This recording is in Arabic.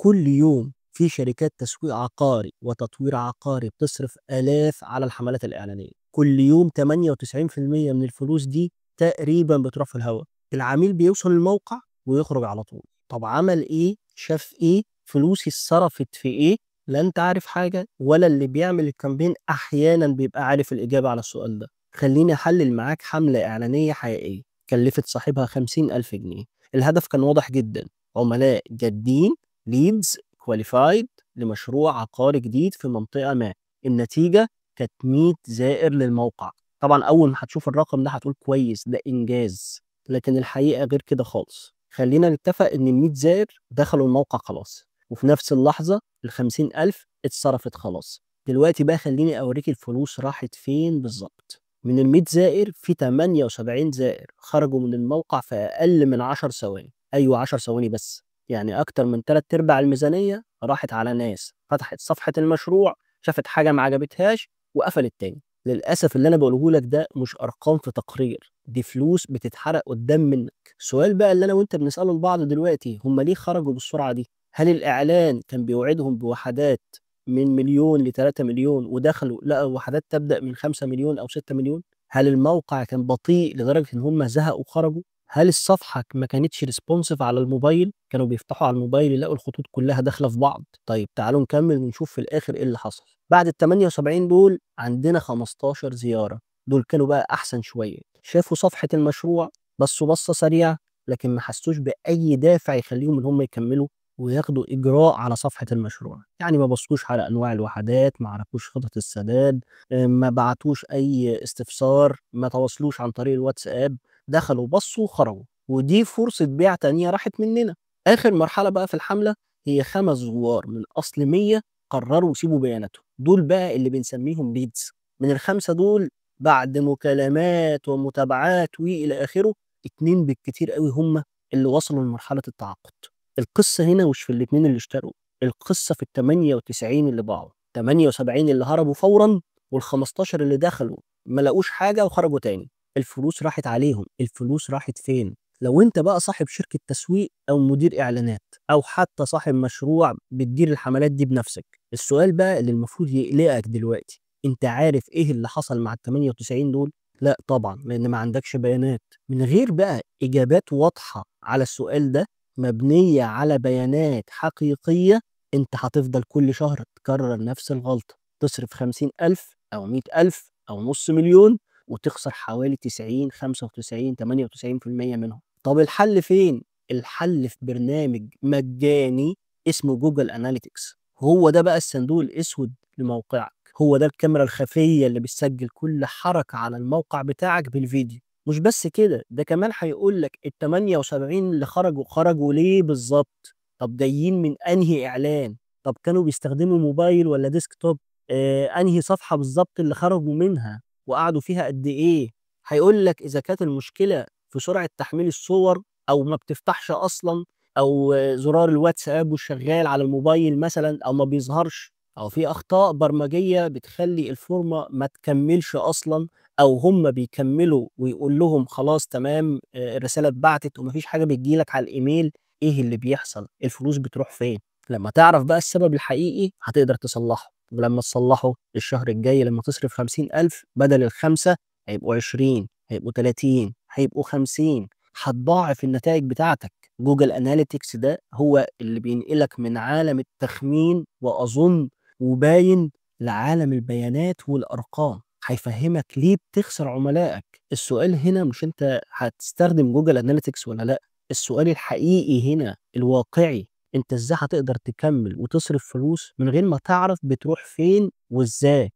كل يوم في شركات تسويق عقاري وتطوير عقاري بتصرف آلاف على الحملات الإعلانية. كل يوم 98% من الفلوس دي تقريبا بتروح في الهواء. العميل بيوصل الموقع ويخرج على طول. طب عمل ايه؟ شاف ايه؟ فلوسي اتصرفت في ايه؟ لا انت عارف حاجة ولا اللي بيعمل الكامبين احيانا بيبقى عارف الإجابة على السؤال ده. خليني احلل معاك حملة إعلانية حقيقية كلفت صاحبها 50,000 جنيه. الهدف كان واضح جدا: عملاء جادين، ليدز كواليفايد لمشروع عقاري جديد في منطقة ما. النتيجة كانت 100 زائر للموقع. طبعا أول ما هتشوف الرقم ده هتقول كويس، ده إنجاز. لكن الحقيقة غير كده خالص. خلينا نتفق إن ال 100 زائر دخلوا الموقع خلاص، وفي نفس اللحظة ال 50,000 اتصرفت خلاص. دلوقتي بقى خليني أوريك الفلوس راحت فين بالظبط. من ال 100 زائر في 78 زائر خرجوا من الموقع في أقل من 10 ثواني. أيوه 10 ثواني بس. يعني أكتر من 3/4 الميزانية راحت على ناس فتحت صفحة المشروع، شافت حاجة ما عجبتهاش وقفلت تاني. للأسف اللي أنا بقوله لك ده مش أرقام في تقرير، دي فلوس بتتحرق قدام منك. السؤال بقى اللي أنا وأنت بنسأله لبعض دلوقتي: هم ليه خرجوا بالسرعة دي؟ هل الإعلان كان بيوعدهم بوحدات من مليون ل 3 مليون ودخلوا لقوا وحدات تبدأ من 5 مليون أو 6 مليون؟ هل الموقع كان بطيء لدرجة إن هم زهقوا وخرجوا؟ هل الصفحة ما كانتش ريسبونسيف على الموبايل؟ كانوا بيفتحوا على الموبايل يلاقوا الخطوط كلها داخلة في بعض؟ طيب تعالوا نكمل ونشوف في الآخر إيه اللي حصل. بعد ال 78 دول عندنا 15 زيارة. دول كانوا بقى أحسن شوية، شافوا صفحة المشروع، بصوا بصة سريعة، لكن ما حسوش بأي دافع يخليهم إن هم يكملوا وياخدوا إجراء على صفحة المشروع. يعني ما بصوش على أنواع الوحدات، ما عرفوش خطط السداد، ما بعتوش أي استفسار، ما تواصلوش عن طريق الواتساب. دخلوا بصوا وخرجوا، ودي فرصة بيع تانية راحت مننا. آخر مرحلة بقى في الحملة هي 5 زوار من أصل 100 قرروا يسيبوا بياناتهم. دول بقى اللي بنسميهم ليدز. من الخمسة دول بعد مكالمات ومتابعات وإلى آخره، 2 بالكتير قوي هم اللي وصلوا لمرحلة التعاقد. القصة هنا مش في الاتنين اللي اشتروا، القصة في ال 98 اللي باعوا، 78 اللي هربوا فورا، وال 15 اللي دخلوا ما لقوش حاجة وخرجوا تاني. الفلوس راحت عليهم. الفلوس راحت فين؟ لو انت بقى صاحب شركة تسويق او مدير اعلانات او حتى صاحب مشروع بتدير الحملات دي بنفسك، السؤال بقى اللي المفروض يقلقك دلوقتي: انت عارف ايه اللي حصل مع ال 98 دول؟ لا طبعا، لان ما عندكش بيانات. من غير بقى اجابات واضحة على السؤال ده مبنية على بيانات حقيقية، انت هتفضل كل شهر تكرر نفس الغلطة، تصرف 50,000 أو 100,000 أو نص مليون وتخسر حوالي 90 95 98% منهم. طب الحل فين؟ الحل في برنامج مجاني اسمه جوجل أناليتكس. هو ده بقى الصندوق الأسود لموقعك، هو ده الكاميرا الخفية اللي بتسجل كل حركة على الموقع بتاعك بالفيديو. مش بس كده، ده كمان هيقول لك ال 78 اللي خرجوا ليه بالظبط. طب جايين من انهي اعلان؟ طب كانوا بيستخدموا موبايل ولا ديسكتوب؟ انهي صفحة بالظبط اللي خرجوا منها وقعدوا فيها قد ايه؟ هيقول لك اذا كانت المشكلة في سرعة تحميل الصور، او ما بتفتحش اصلا، او زرار الواتساب مش شغال على الموبايل مثلا، او ما بيظهرش، او في اخطاء برمجية بتخلي الفورمة ما تكملش اصلا، او هم بيكملوا ويقول لهم خلاص تمام الرساله اتبعتت ومفيش حاجه بتجيلك على الايميل. ايه اللي بيحصل؟ الفلوس بتروح فين؟ لما تعرف بقى السبب الحقيقي هتقدر تصلحه، ولما تصلحه الشهر الجاي لما تصرف 50,000 بدل الخمسة هيبقوا 20، هيبقوا 30، هيبقوا 50. هتضاعف النتائج بتاعتك. جوجل أناليتكس ده هو اللي بينقلك من عالم التخمين وأظن وباين لعالم البيانات والأرقام. هيفهمك ليه بتخسر عملائك. السؤال هنا مش انت هتستخدم جوجل اناليتكس ولا لا، السؤال الحقيقي هنا الواقعي: انت ازاي هتقدر تكمل وتصرف فلوس من غير ما تعرف بتروح فين وازاي؟